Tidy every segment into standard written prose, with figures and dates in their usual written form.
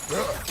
What's that?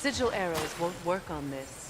Sigil arrows won't work on this.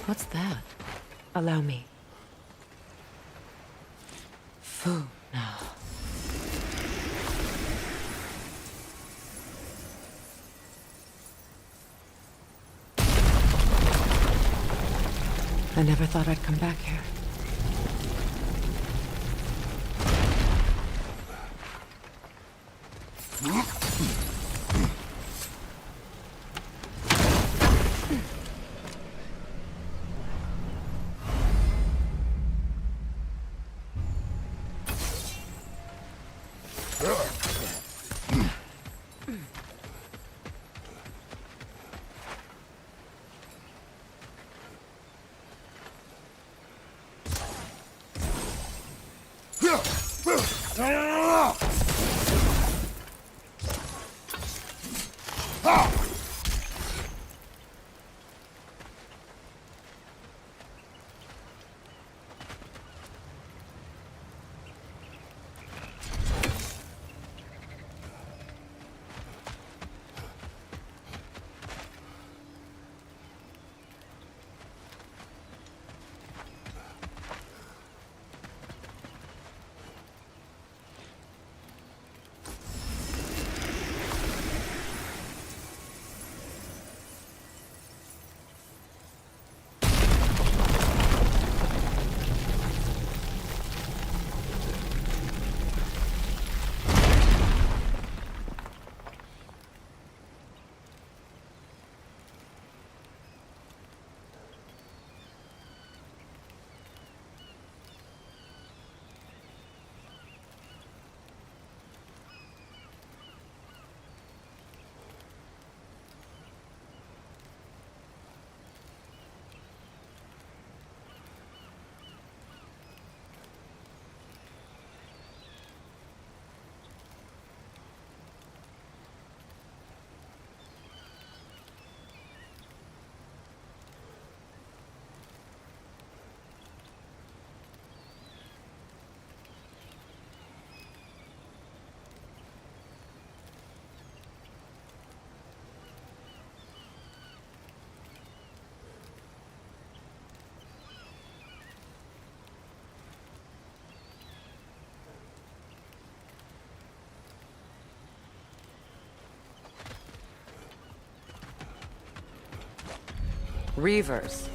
What's that? Allow me. Food now. I never thought I'd come back here. Reavers,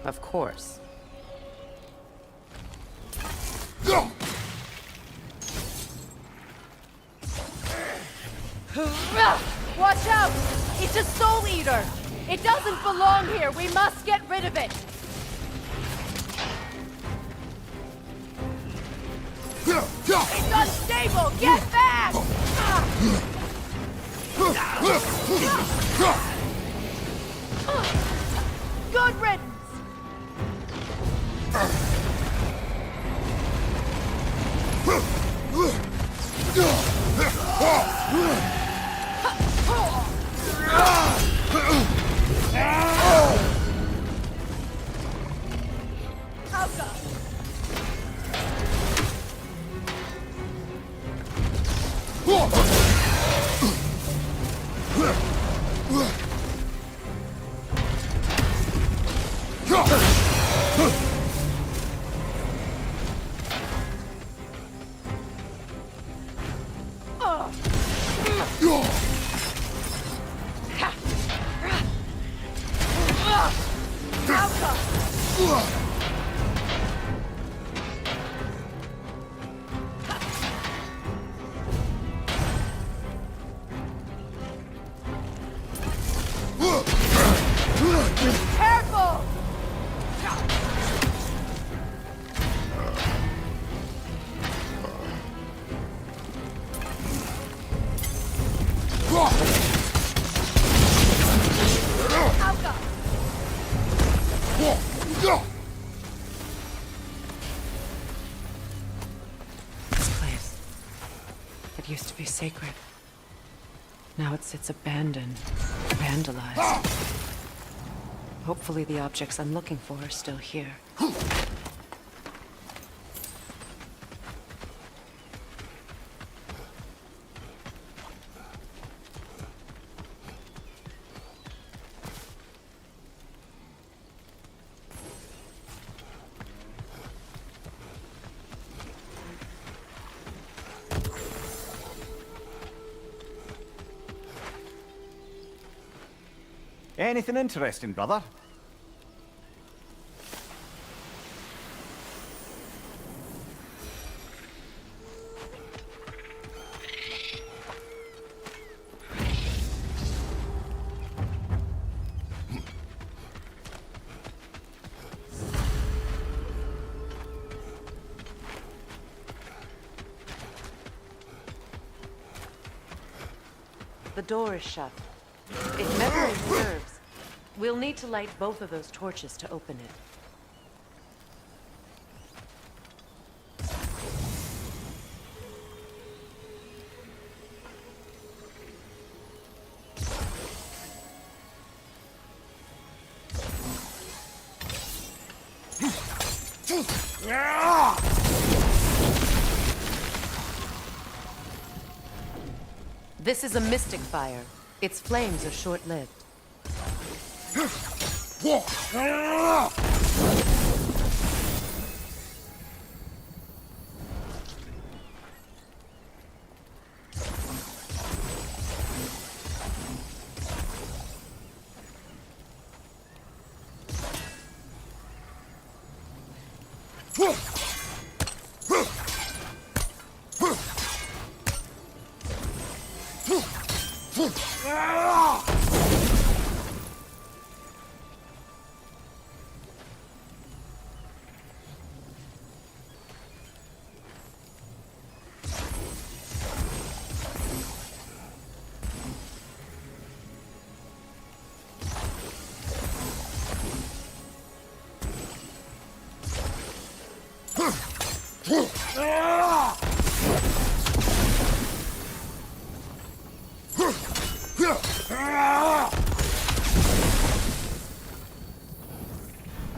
of course. Watch out! It's a soul eater! It doesn't belong here! We must get rid of it! It's unstable! Get back! Good riddance! Careful! This place. It used to be sacred. Now it sits abandoned, vandalized. Hopefully the objects I'm looking for are still here. Anything interesting, brother? The door is shut. If memory serves, we'll need to light both of those torches to open it. This is a mystic fire. Its flames are short-lived.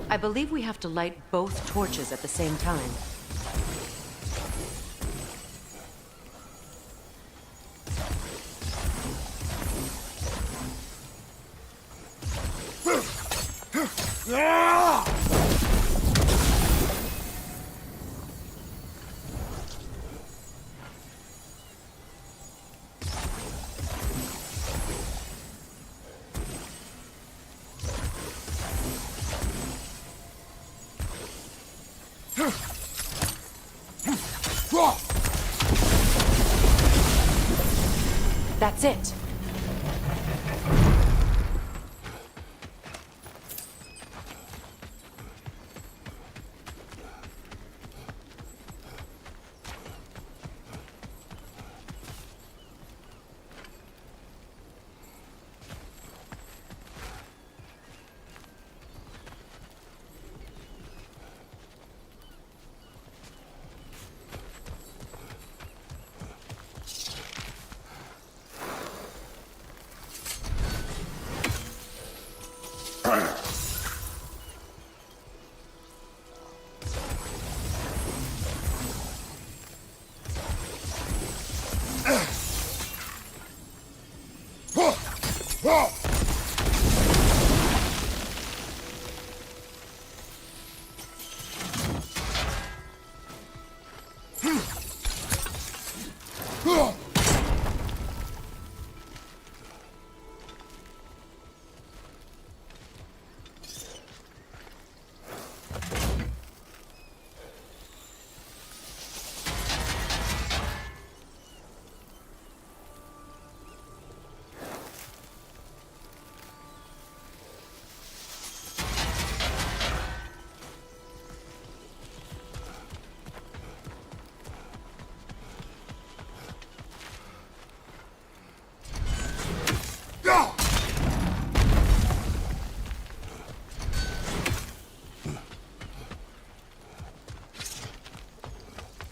I believe we have to light both torches at the same time. That's it.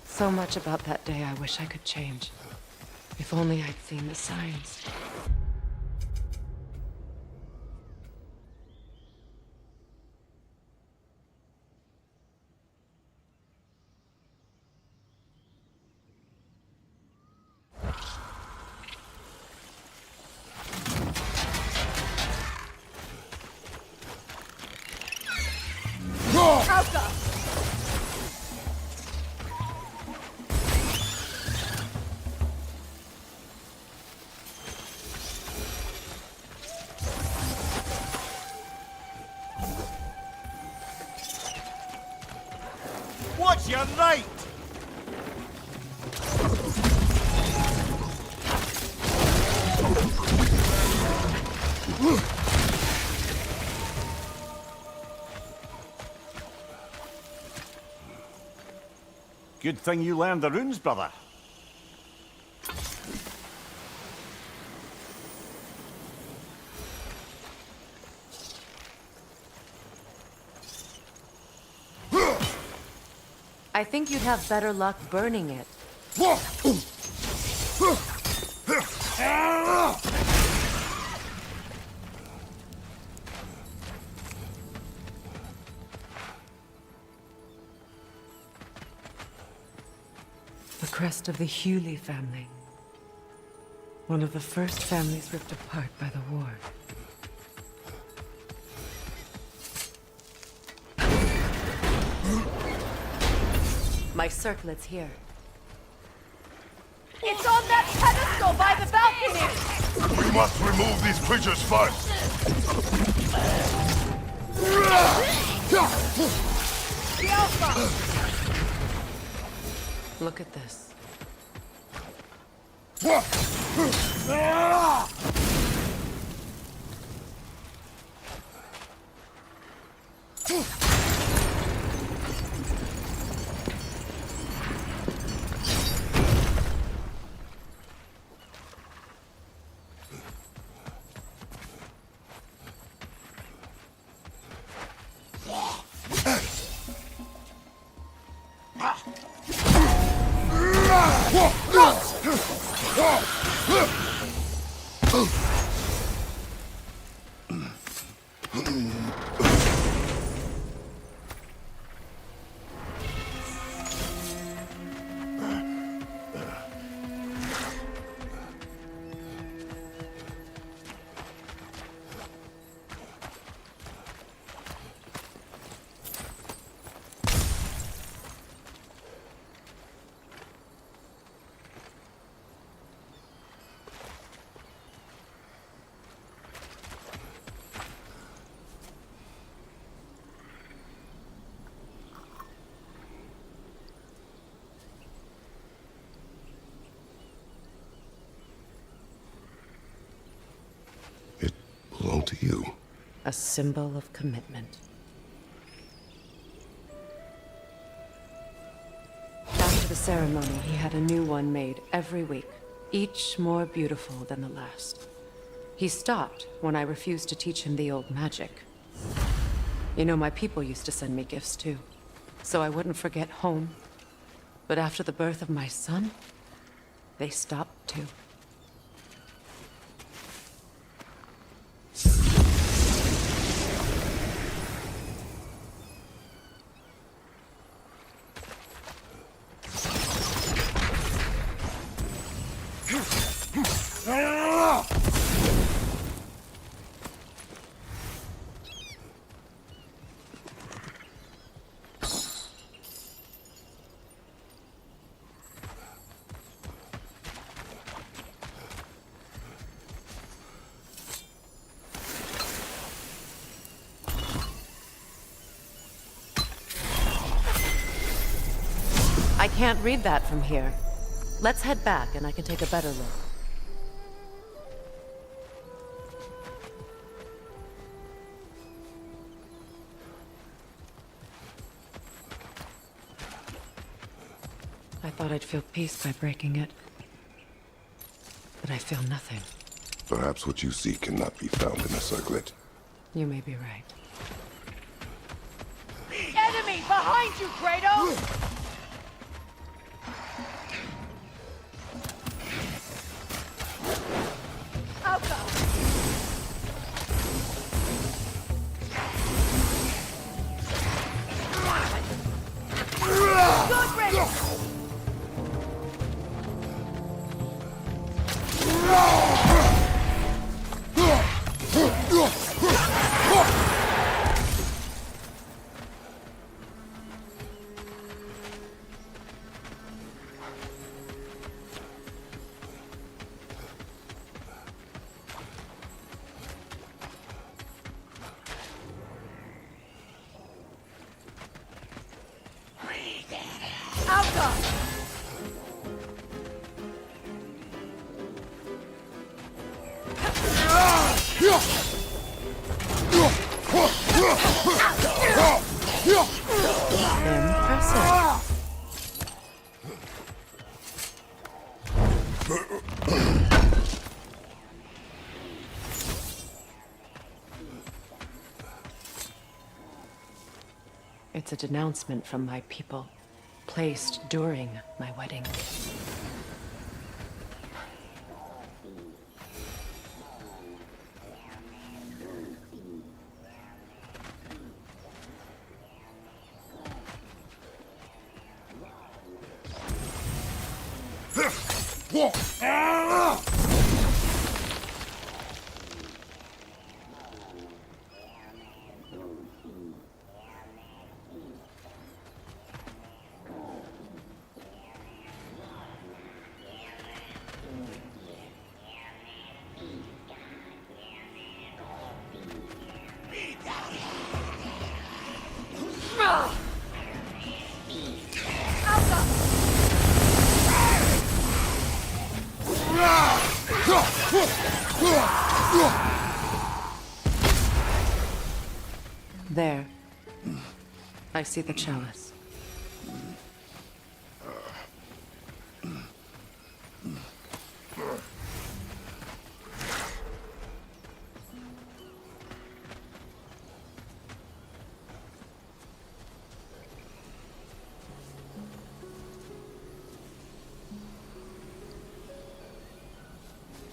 So much about that day I wish I could change. If only I'd seen the signs. Gods, you're right! Good thing you learned the runes, brother. I think you'd have better luck burning it. The crest of the Hewley family. One of the first families ripped apart by the war. My circlet's here. It's on that pedestal by the balcony! We must remove these creatures first. The Alpha! Look at this. It belonged to you. A symbol of commitment. After the ceremony, he had a new one made every week, each more beautiful than the last. He stopped when I refused to teach him the old magic. You know, my people used to send me gifts too, so I wouldn't forget home. But after the birth of my son, they stopped too. I can't read that from here. Let's head back and I can take a better look. I thought I'd feel peace by breaking it. But I feel nothing. Perhaps what you seek cannot be found in a circlet. You may be right. Enemy behind you, Kratos! Alpha! Good riddance! Alka! Impressive. It's a denouncement from my people, placed during my wedding. There. I see the chalice.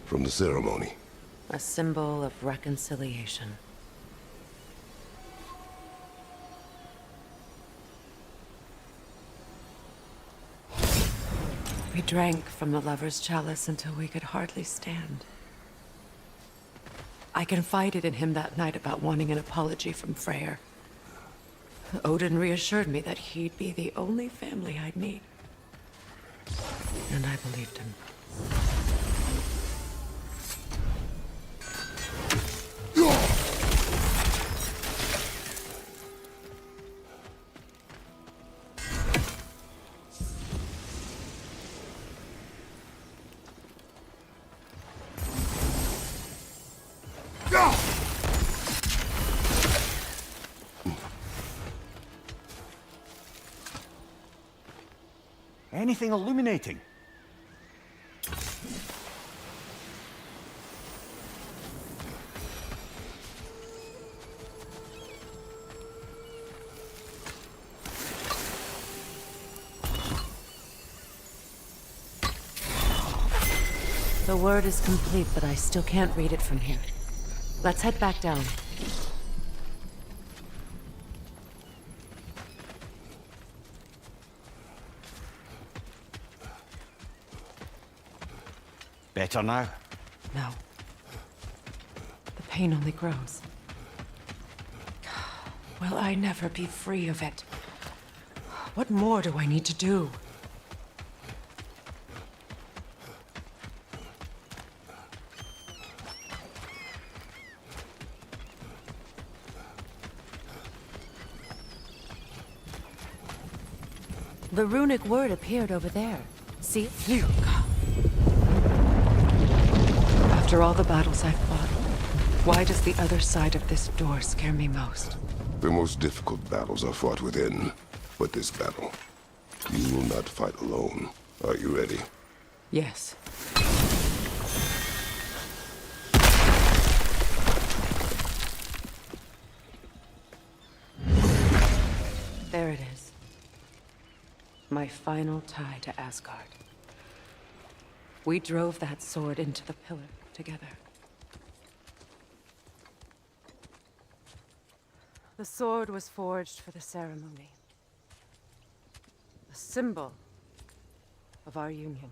From the ceremony. A symbol of reconciliation. We drank from the lover's chalice until we could hardly stand. I confided in him that night about wanting an apology from Freyr. Odin reassured me that he'd be the only family I'd need. And I believed him. Anything illuminating? The word is complete, but I still can't read it from here. Let's head back down. Better now? No. The pain only grows. Will I never be free of it? What more do I need to do? The runic word appeared over there. See? Phew. After all the battles I've fought, why does the other side of this door scare me most? The most difficult battles are fought within. But this battle, you will not fight alone. Are you ready? Yes. There it is. My final tie to Asgard. We drove that sword into the pillar together. The sword was forged for the ceremony. A symbol of our union.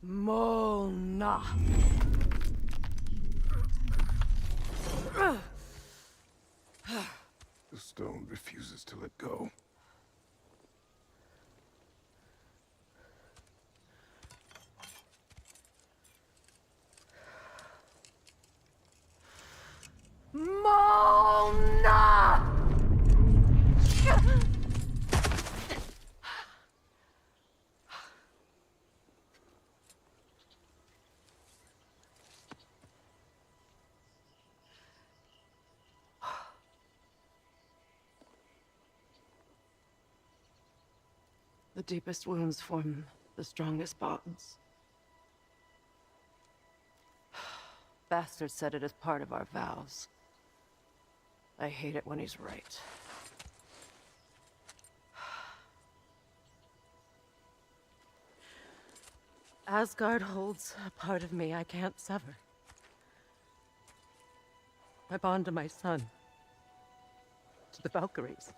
Mona. stone refuses to let go. Mona! The deepest wounds form the strongest bonds. Bastard said it as part of our vows. I hate it when he's right. Asgard holds a part of me I can't sever. My bond to my son. To the Valkyries.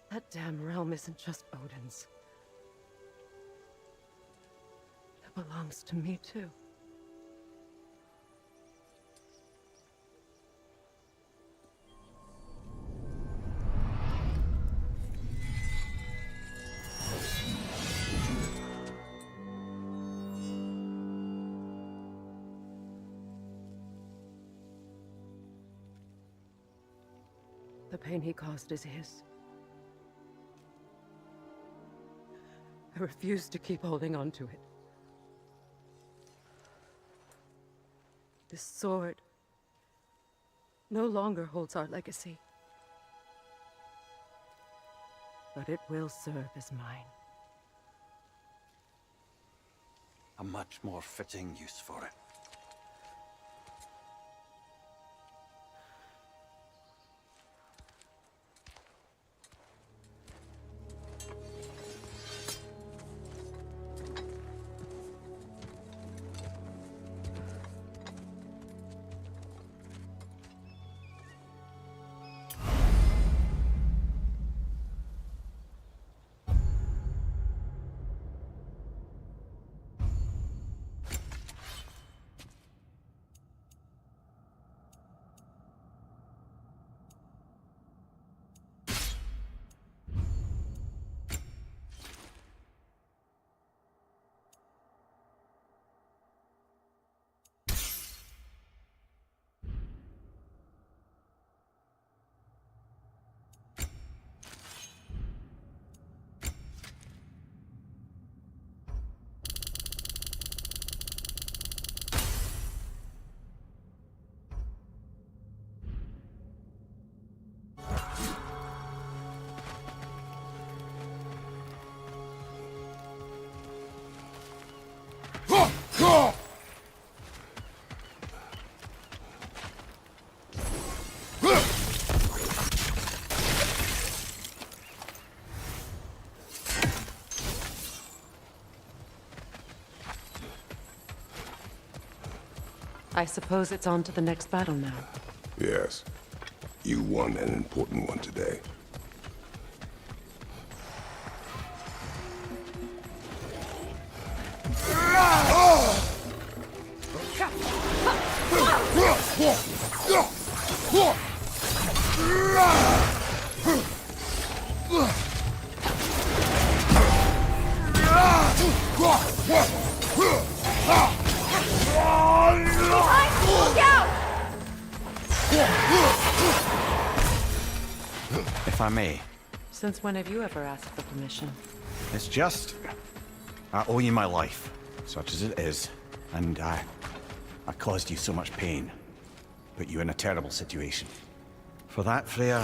That damn realm isn't just Odin's. It belongs to me, too. The pain he caused is his. I refuse to keep holding on to it. This sword no longer holds our legacy. But it will serve as mine. A much more fitting use for it. I suppose it's on to the next battle now. Yes. You won an important one today. Look out! If I may, Since when have you ever asked for permission? it's just... I owe you my life, such as it is, and I caused you so much pain. Put you in a terrible situation. For that, Freya,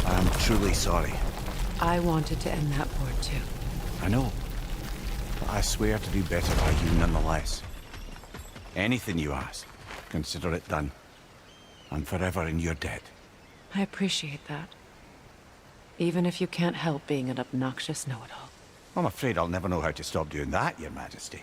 I am truly sorry. I wanted to end that war too. I know, but I swear to do better by you nonetheless. Anything you ask, consider it done. I'm forever in your debt. I appreciate that. Even if you can't help being an obnoxious know-it-all. I'm afraid I'll never know how to stop doing that, Your Majesty.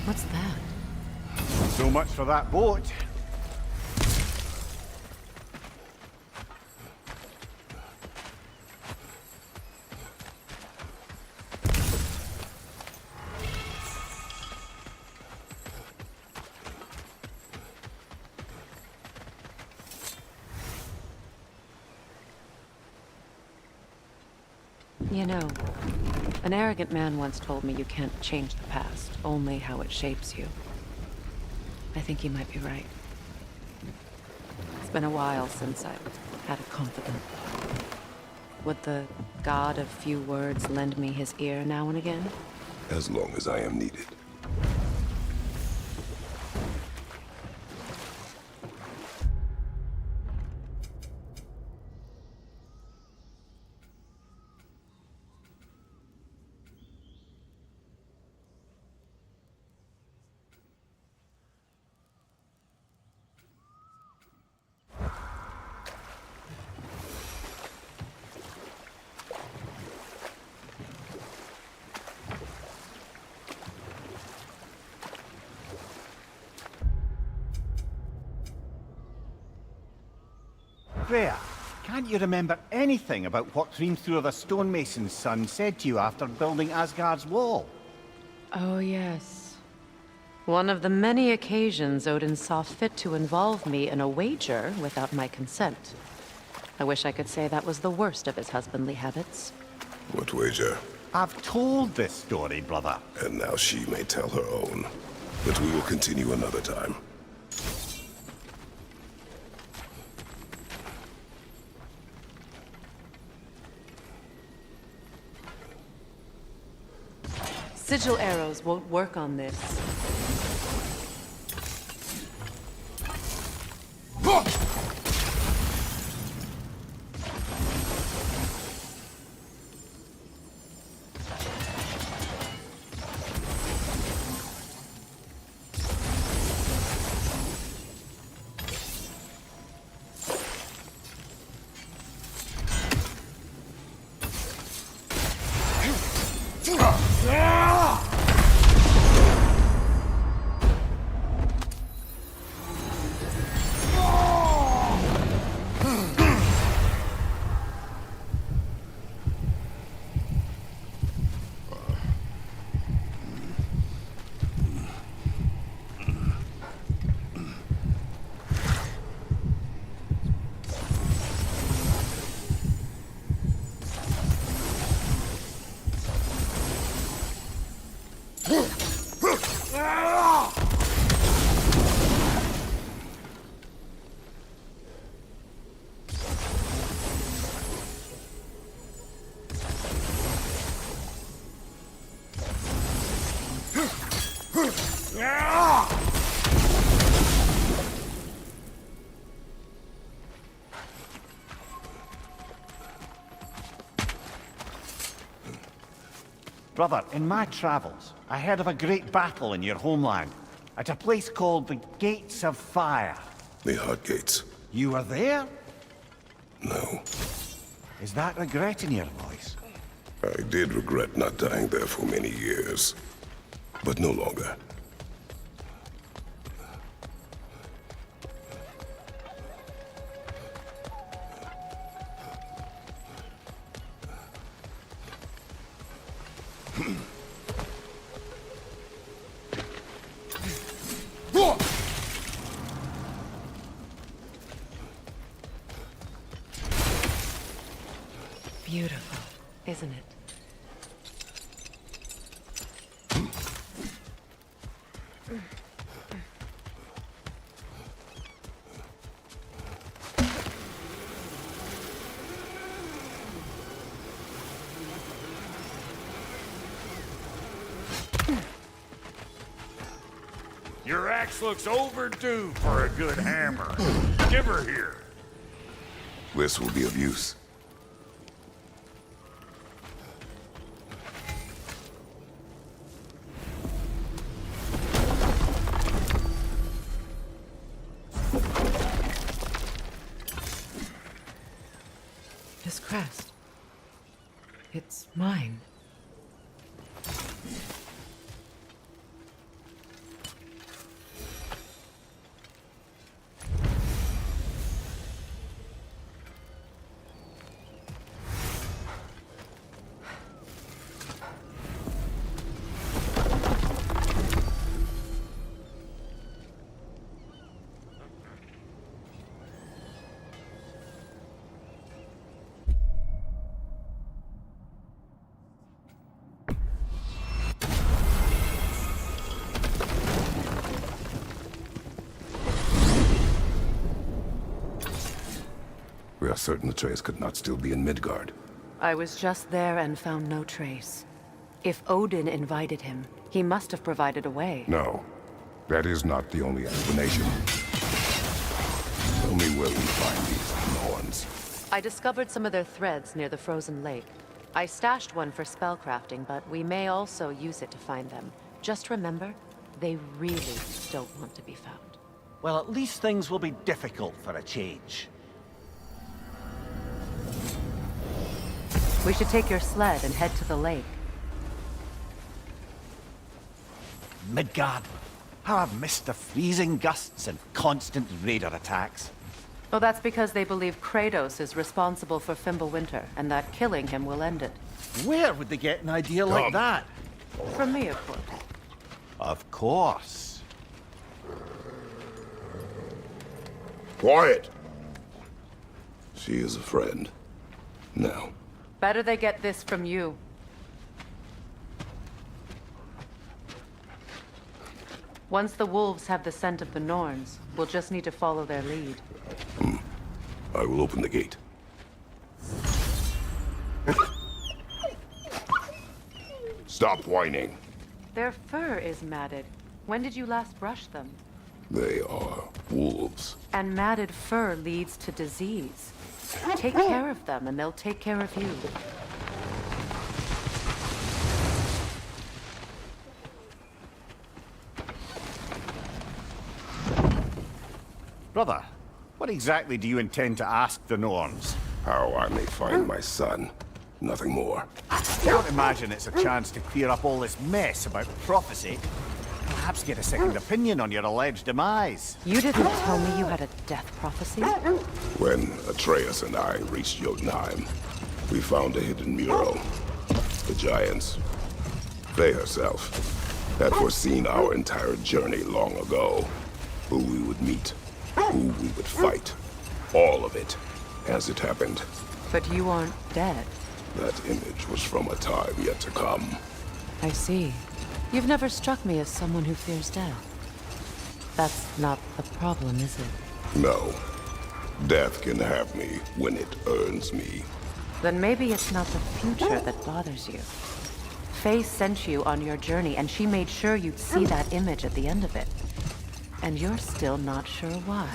What's that? So much for that boat. You know, an arrogant man once told me you can't change the past, only how it shapes you. I think he might be right. It's been a while since I've had a confidant. Would the god of few words lend me his ear now and again? As long as I am needed. Freya, can't you remember anything about what Dreamthrough the stonemason's son said to you after building Asgard's wall? Oh, yes. One of the many occasions Odin saw fit to involve me in a wager without my consent. I wish I could say that was the worst of his husbandly habits. What wager? I've told this story, brother. And now she may tell her own. But we will continue another time. Sigil arrows won't work on this. Brother, in my travels, I heard of a great battle in your homeland, at a place called the Gates of Fire. The Hot Gates. You were there? No. Is that regret in your voice? I did regret not dying there for many years, but no longer. Beautiful, isn't it? Your axe looks overdue for a good hammer. Give her here. This will be of use. This crest. It's mine. We are certain the trace could not still be in Midgard. I was just there and found no trace. If Odin invited him, he must have provided a way. No, that is not the only explanation. Tell me where we find these Norns. I discovered some of their threads near the frozen lake. I stashed one for spellcrafting, but we may also use it to find them. Just remember, they really don't want to be found. Well, at least things will be difficult for a change. We should take your sled and head to the lake. Midgard. How I've missed the freezing gusts and constant raider attacks. Well, that's because they believe Kratos is responsible for Fimbulwinter, and that killing him will end it. Where would they get an idea like that? From me, of course. Of course. Quiet! She is a friend. Now. Better they get this from you. Once the wolves have the scent of the Norns, we'll just need to follow their lead. I will open the gate. Stop whining. Their fur is matted. When did you last brush them? They are wolves. And matted fur leads to disease. Take care of them, and they'll take care of you. Brother, what exactly do you intend to ask the Norns? How I may find my son. Nothing more. I can't imagine it's a chance to clear up all this mess about prophecy. Perhaps get a second opinion on your alleged demise. You didn't tell me you had a death prophecy? When Atreus and I reached Jotunheim, we found a hidden mural. The Giants, they herself, had foreseen our entire journey long ago. Who we would meet, who we would fight. All of it, as it happened. But you aren't dead. That image was from a time yet to come. I see. You've never struck me as someone who fears death. That's not the problem, is it? No. Death can have me when it earns me. Then maybe it's not the future that bothers you. Faye sent you on your journey, and she made sure you'd see that image at the end of it. And you're still not sure why.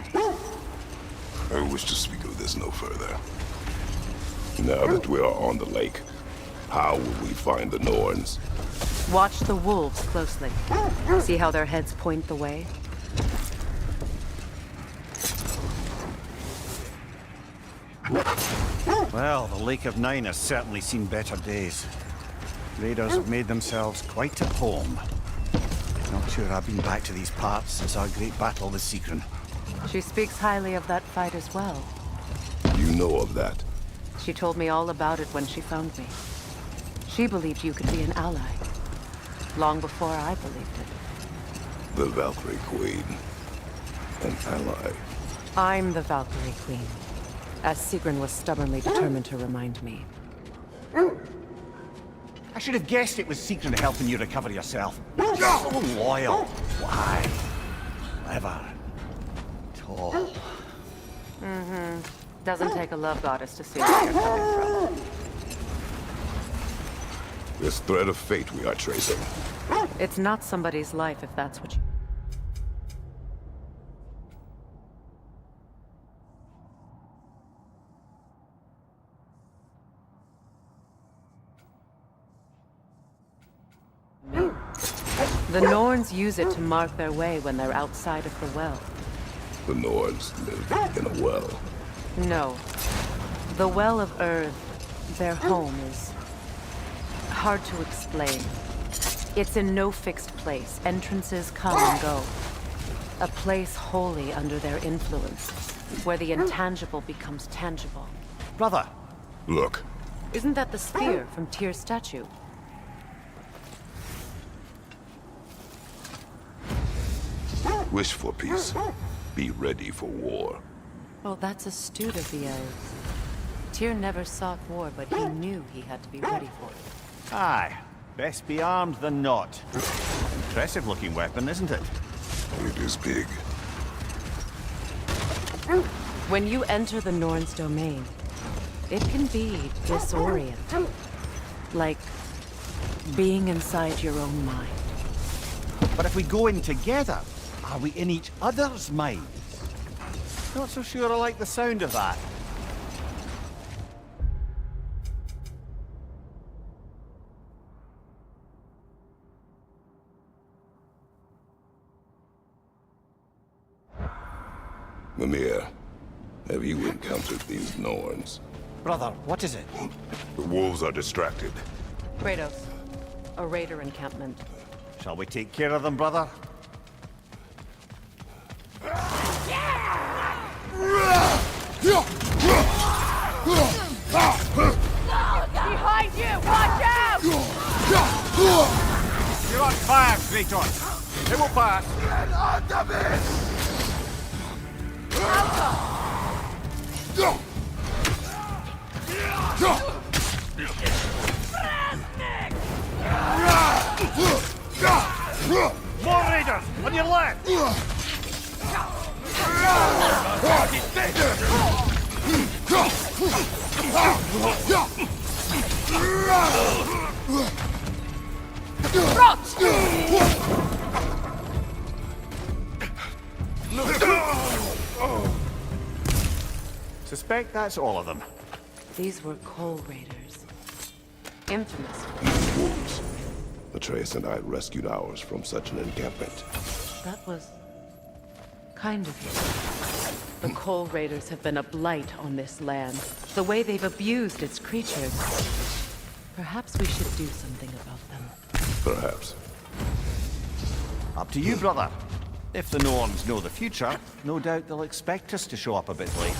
I wish to speak of this no further. Now that we are on the lake, How will we find the Norns? Watch the wolves closely. See how their heads point the way? Well, the Lake of Nine has certainly seen better days. Raiders have made themselves quite at home. Not sure I've been back to these parts since our great battle with Secret. She speaks highly of that fight as well. You know of that. She told me all about it when she found me. She believed you could be an ally. Long before I believed it. The Valkyrie Queen. An ally. I'm the Valkyrie Queen, as Sigrun was stubbornly determined to remind me. I should have guessed it was Secret helping you recover yourself. So loyal. Why? Clever. Tall. Doesn't take a love goddess to see where you're coming from. This thread of fate we are tracing. It's not somebody's life if that's what you... The Norns use it to mark their way when they're outside of the well. The Norns live in a well. No. The Well of Earth, their home, is hard to explain. It's in no fixed place. Entrances come and go. A place wholly under their influence, where the intangible becomes tangible. Brother, Look, Isn't that the spear from Tyr's statue? wish for peace. Be ready for war. Oh, that's astute of the elves. Tyr never sought war, but he knew he had to be ready for it. aye. Best be armed than not. Impressive looking weapon, isn't it? It is big. When you enter the Norn's domain, it can be disorienting. Like being inside your own mind. But if we go in together, are we in each other's minds? Not so sure I like the sound of that. Mimir, have you encountered these Norns? Brother, what is it? The wolves are distracted. Kratos, a raider encampment. Shall we take care of them, brother? Behind you! Watch out! You're on fire, Kratos. It will pass. More raiders on your left. Suspect that's all of them. These were coal raiders. Infamous. Wolves. Atreus and I rescued ours from such an encampment. That was kind of you. The coal raiders have been a blight on this land. The way they've abused its creatures. Perhaps we should do something about them. Perhaps. Up to you, brother. If the Norns know the future, no doubt they'll expect us to show up a bit late.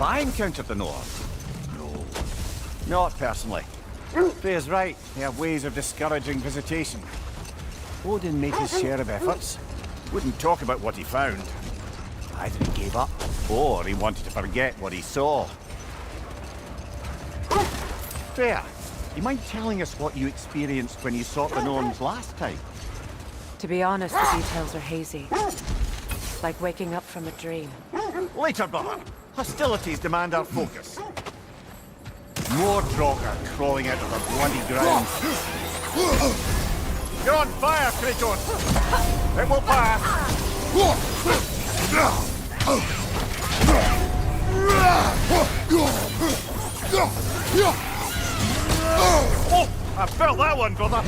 I encountered the North? No. Not personally. Freya's right. They have ways of discouraging visitation. Odin made his share of efforts. Wouldn't talk about what he found. Either he gave up, or he wanted to forget what he saw. Freya, you mind telling us what you experienced when you sought the Norns last time? To be honest, the details are hazy. Like waking up from a dream. Later, brother. Hostilities demand our focus. More Draugr crawling out of the bloody ground. You're on fire, Kratos! It will pass! Oh! I felt that one, brother!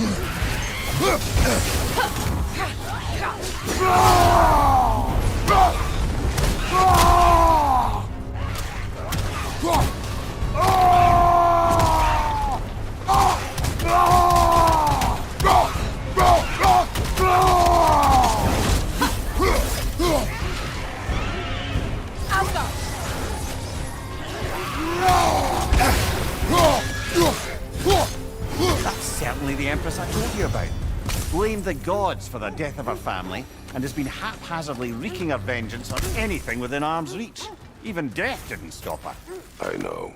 That's certainly the Empress I told you about. Blamed the gods for the death of her family, and has been haphazardly wreaking her vengeance on anything within arm's reach. Even death didn't stop her. I know.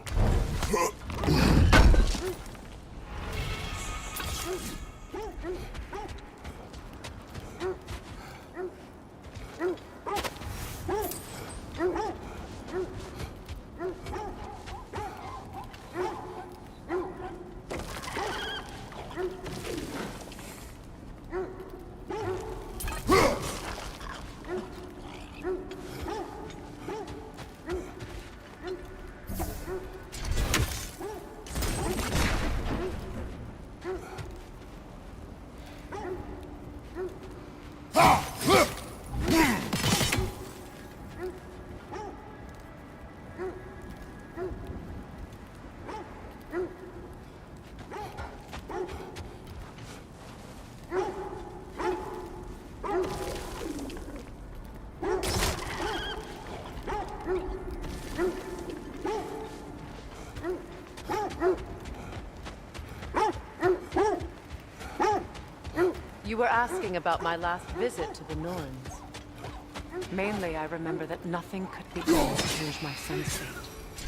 You were asking about my last visit to the Norns. Mainly, I remember that nothing could be done to change my son's fate.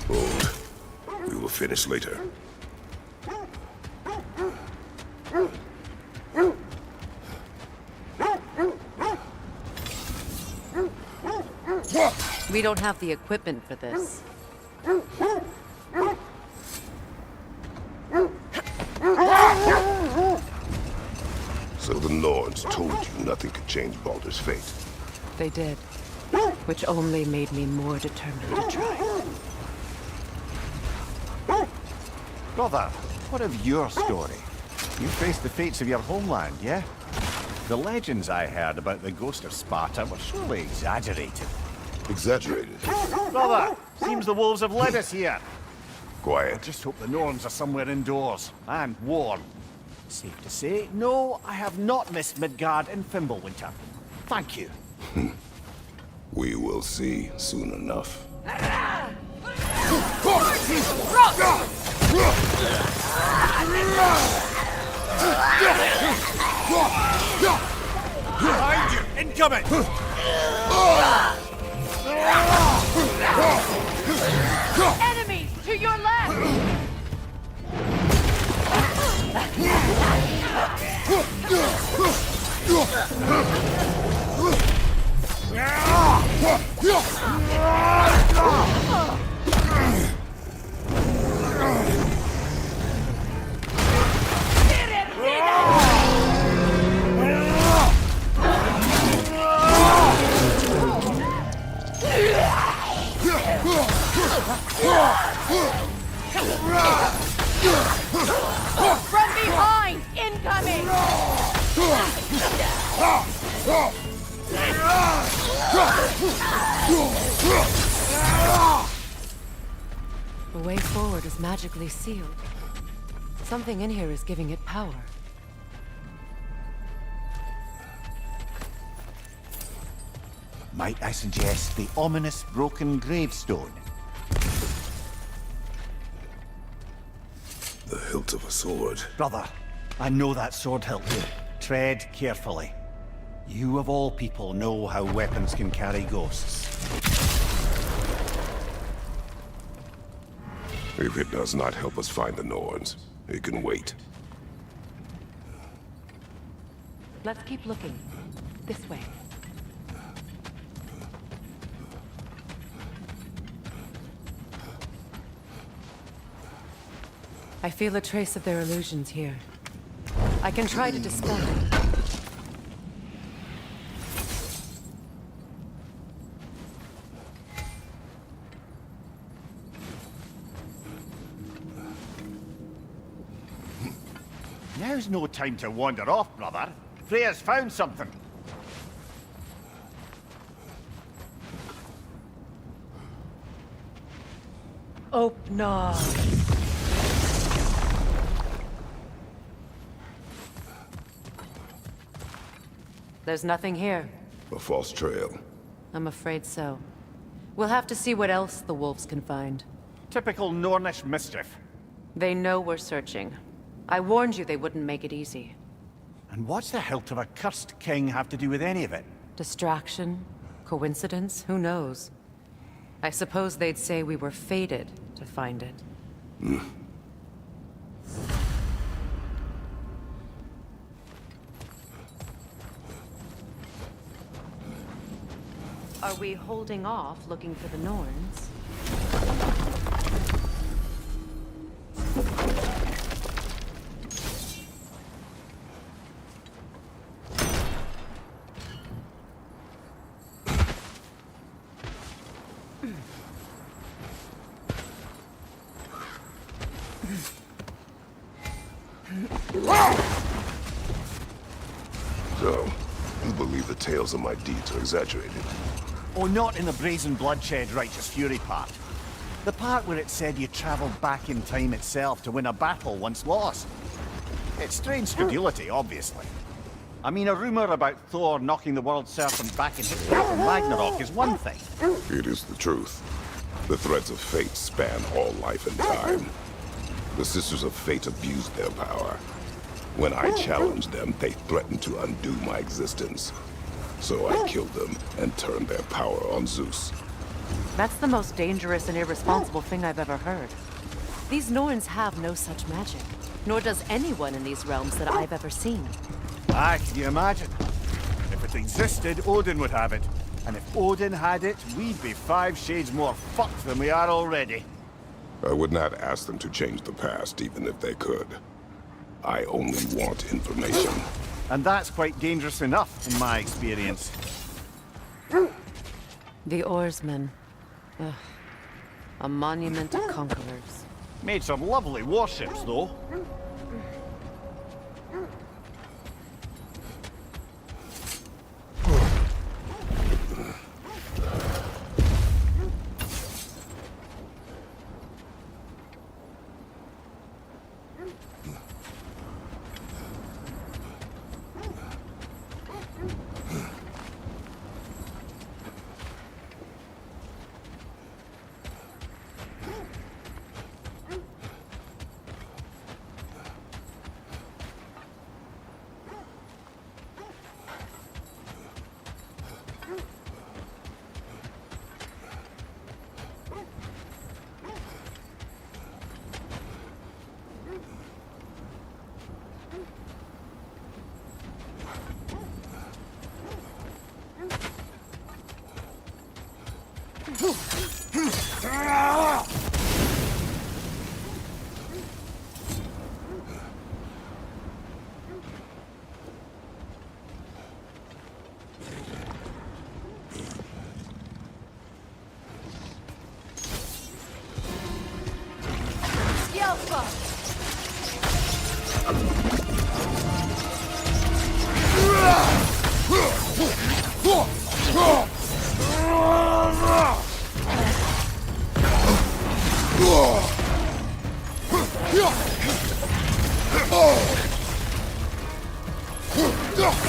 Hold. We will finish later. We don't have the equipment for this. So the Norns told you nothing could change Baldur's fate. They did. Which only made me more determined to try. Brother, what of your story? You faced the fates of your homeland, yeah? The legends I heard about the ghost of Sparta were surely exaggerated. Exaggerated. Brother, seems the wolves have led us here. I Quiet. just hope the Norns are somewhere indoors, and warm. Safe to say, no, I have not missed Midgard in Fimbulwinter. Thank you. We will see soon enough. Behind you! Incoming! Enemies to your left! From behind! Incoming! The way forward is magically sealed. Something in here is giving it power. Might I suggest the ominous broken gravestone? The hilt of a sword. Brother, I know that sword hilt. Tread carefully. You of all people know how weapons can carry ghosts. If it does not help us find the Norns, it can wait. Let's keep looking. This way. I feel a trace of their illusions here. I can try to dispel it. Now's no time to wander off, brother. Freya's found something. Opnar. There's nothing here. A false trail. I'm afraid so. We'll have to see what else the wolves can find. Typical Nornish mischief. They know we're searching. I warned you they wouldn't make it easy. And what's the hilt of a cursed king have to do with any of it? Distraction? Coincidence? Who knows? I suppose they'd say we were fated to find it. Are we holding off looking for the Norns? So, you believe the tales of my deeds are exaggerated? Oh, not in the brazen bloodshed righteous fury part. The part where it said you traveled back in time itself to win a battle once lost. It's strange credulity, obviously. I mean, a rumor about Thor knocking the world serpent back in his from Ragnarok is one thing. It is the truth. The threads of fate span all life and time. The Sisters of Fate abused their power. When I challenged them, they threatened to undo my existence. So I killed them and turned their power on Zeus. That's the most dangerous and irresponsible thing I've ever heard. These Norns have no such magic, nor does anyone in these realms that I've ever seen. Ah, can you imagine? If it existed, Odin would have it. And if Odin had it, we'd be 5 shades more fucked than we are already. I would not ask them to change the past, even if they could. I only want information. And that's quite dangerous enough, in my experience. The oarsmen. Ugh. A monument to conquerors. Made some lovely warships, though.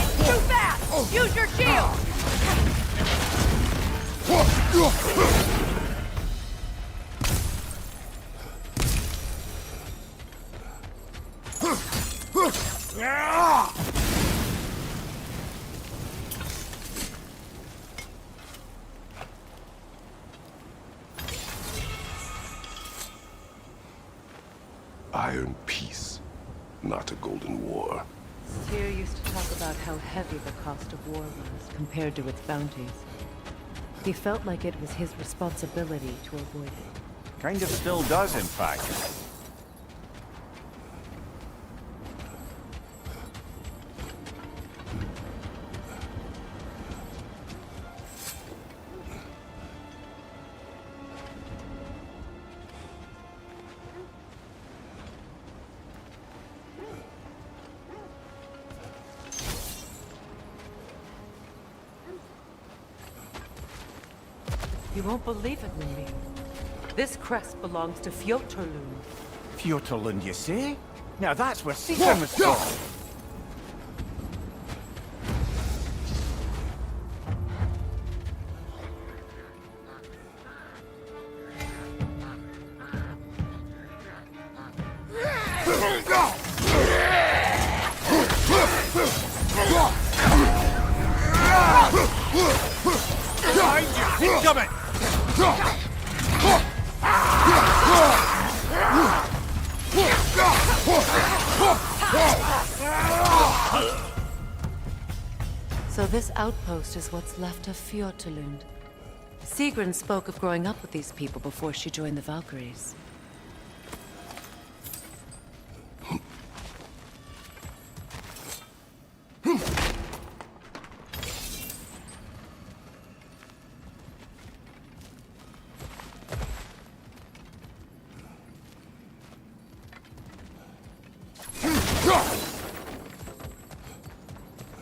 Too fast! Use your shield! Iron peace, not a golden war. Tyr used to talk about how heavy the cost of war was compared to its bounties. He felt like it was his responsibility to avoid it. Kind of still does, in fact. You won't believe it, Mindy. This crest belongs to Fjotorlund. Fjotorlund, you say? Now that's where Sigurd was from. Coming! So this outpost is what's left of Fjotorlund. Sigrun spoke of growing up with these people before she joined the Valkyries.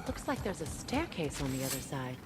Looks like there's a staircase on the other side.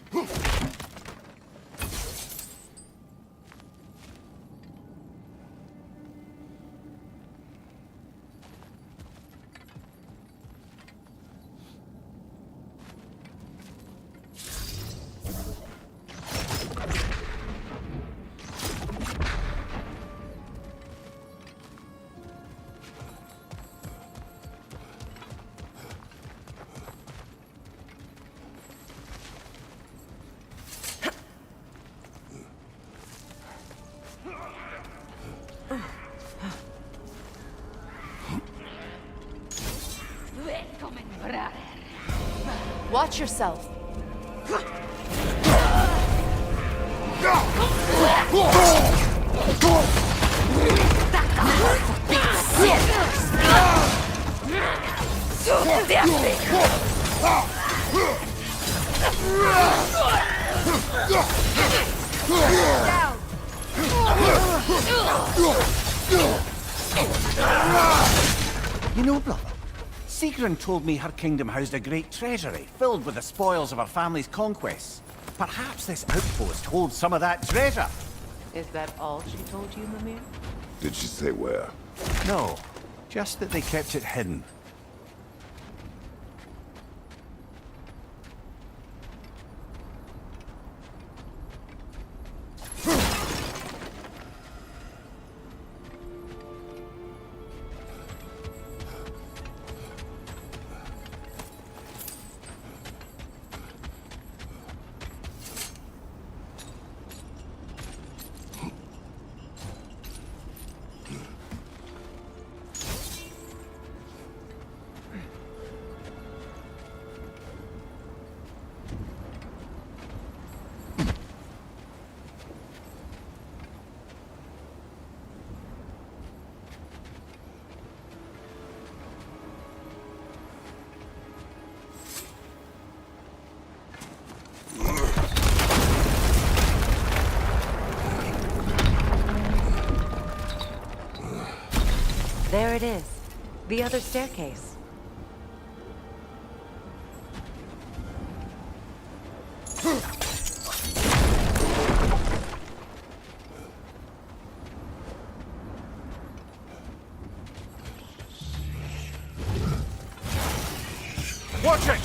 Watch yourself. You know, brother, Sigrun told me her kingdom housed a great treasury filled with the spoils of her family's conquests. Perhaps this outpost holds some of that treasure. Is that all she told you, Mimir? Did she say where? No, just that they kept it hidden. There it is. The other staircase. Watch it!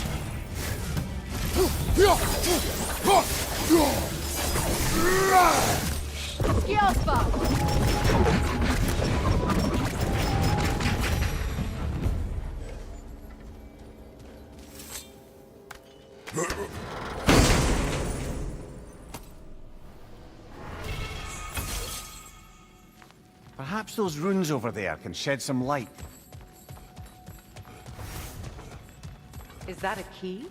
Perhaps those runes over there can shed some light. Is that a key?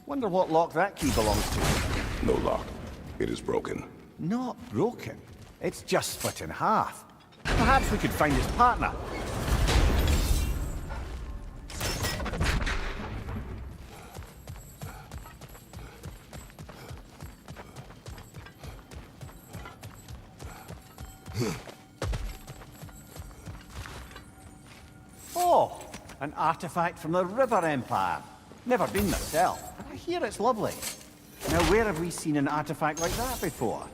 Wonder what lock that key belongs to. No lock. It is broken. Not broken. It's just split in half. Perhaps we could find his partner. Oh, an artifact from the River Empire. Never been myself, but I hear it's lovely. Now, where have we seen an artifact like that before?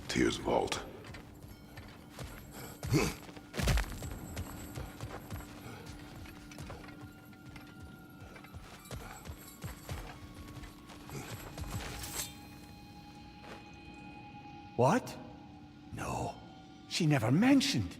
Tyr's vault. What? No, she never mentioned.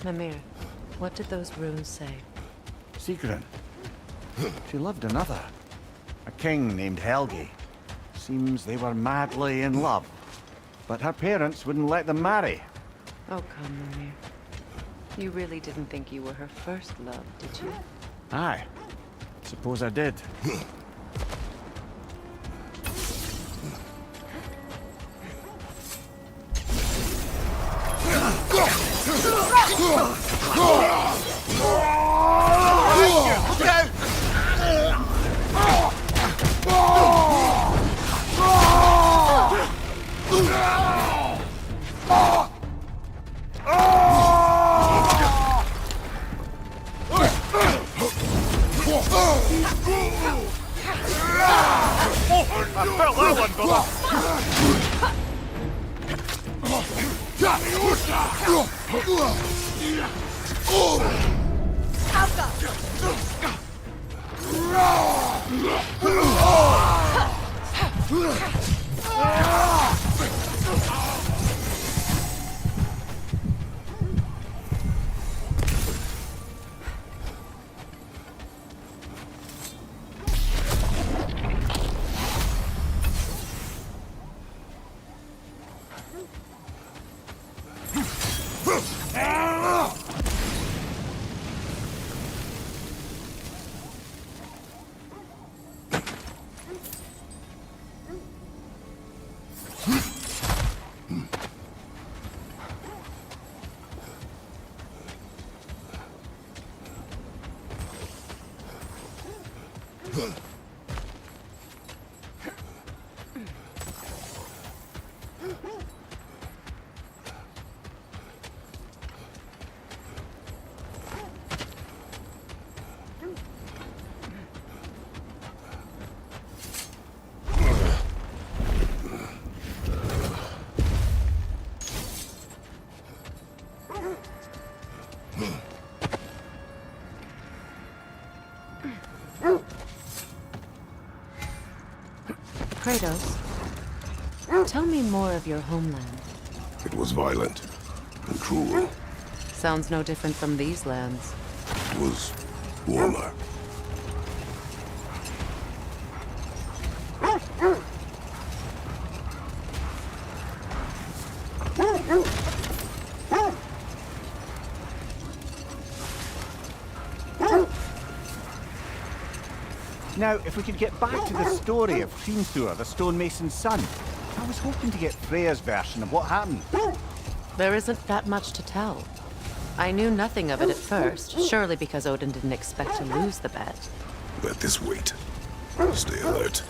Mimir, what did those runes say? Sigrun. She loved another. A king named Helgi. Seems they were madly in love. But her parents wouldn't let them marry. Oh, come, Mimir. You really didn't think you were her first love, did you? Aye. Suppose I did. I felt that one, brother. Kratos, tell me more of your homeland. It was violent and cruel. Sounds no different from these lands. It was warmer. Now, if we could get back to the story of Hrimthur, the stonemason's son. I was hoping to get Freya's version of what happened. There isn't that much to tell. I knew nothing of it at first, surely because Odin didn't expect to lose the bet. Let this wait. Stay alert.